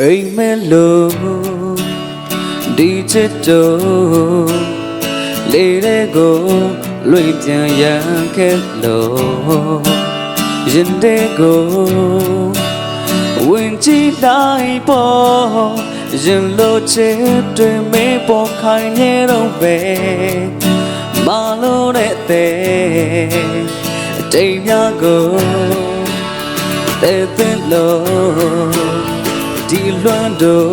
အိမ်မဲလို့ဒီချစ်တို့လေးတဲ့ကိုလွင့်ပြန်ရန်ခဲ့လို့ရင်တဲ့ကိုဝင်ကြည့်လိုက်ပေါ်ရင်လို့ချစ်တွေမေးပေါ်ခိုင်းနေတော့ပဲမလို့တဲ့တိမ်များကိုတဲ့လို့ဒီလွမ်းတို့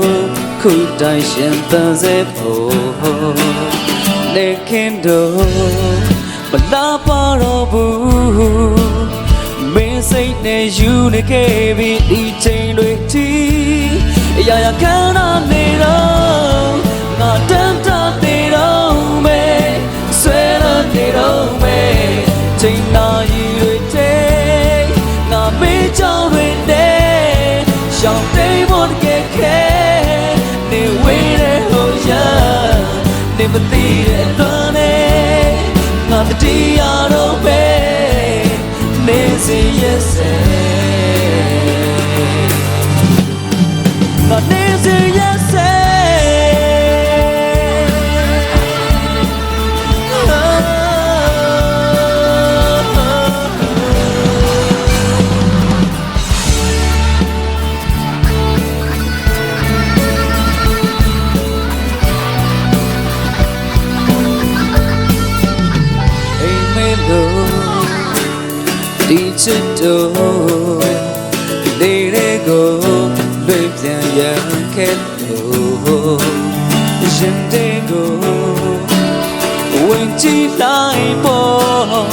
ခုတိုင်ရှင်တန်စေဖို့နေခင်တို့မလာပါတော့ဘူးမင်းစိတ်နဲ့ယူနေခဲ့ပြီးဒီချိန်တွေတီးအရာရာခံရနေတော့ငါတမ်းတနေတော့မယ်ဆွဲရနေတော့မယ်ချိန်နာရီတွေတဲငါမေးကြောင်တွေနဲ့ရှောင်းတိမ်ဖို့တကယ်ခဲနေဝေးတဲ့ဟိုရနေမသိတဲ့လွမ်းနဲ့ငါတတိယတော့ပဲနေစီရဲ့စဲငါနေစီရဲ့စဲဒီချစ်တို့လေးတွေကိုလွင့်ပြန်ရန်ခဲ့လို့ရင်တွေကိုဝင်ကြည့်လိုက်ပေါ်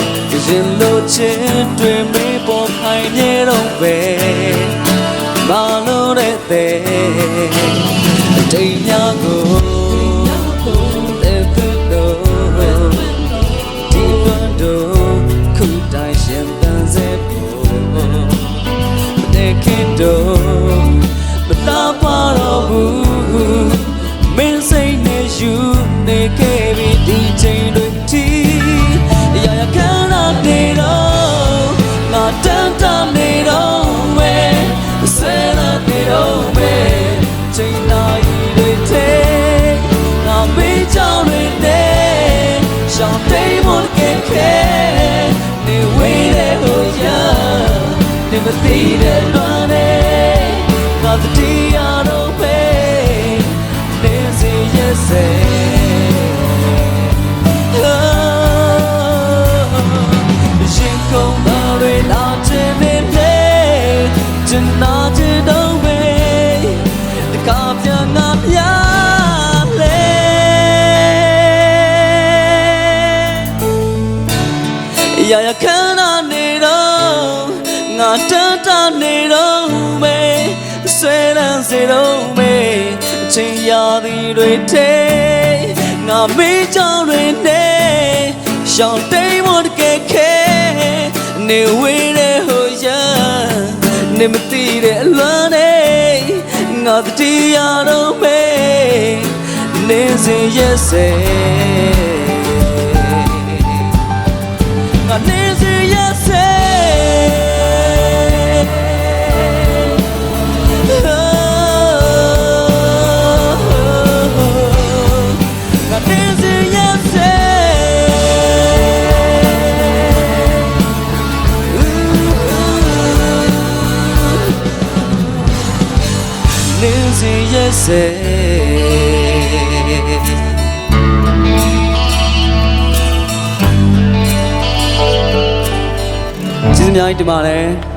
ရင်လို့ချစ်တွေမေးပေါ်ခိုင်းနေတော့ပဲမလို့တဲ့တိမ်များကိုတော့မလာပါတော့ဘူးမင်းစိတ်နဲ့ယူနေခဲ့ပြီးဒီချိန်တွေတီးအရာရာခံရနေတော့ငါတမ်းတနေတော့မယ်ဆဲလာနေတော့မယ်ချိန်နာရီတွေထဲငါမေးကြောင်တွေနဲ့ရှောင်းတိမ်ဖို့ကဲခဲနေဝေးတဲ့ဟိုရနေမသိတဲ့လွမ်းတတိယတော့ပဲနေစီရဲ့စဲရင်ကုန်ပါတွေလာချင်နေလေကျန်နာချင်တော့ပဲတကားပြန်ငါပြလေရာရာခံရနေတော့ငါတန်းတနေတော့မယ်ဆွဲလန်းစေတော့မယ်အချိန်ရာသီတွေထဲငါမေးကြောင်တွေနဲ့ရှောင်းတိမ်ဖို့တကယ်ခဲနေဝေးတဲ့ဟိုရနေမသိတဲ့အလွမ်းနဲ့ငါတတိယတော့မယ်နေစေရဲ့စဲငါနေစေရဲ့စဲYes, ကျေးဇူးများကြီးတင်ပါတယ်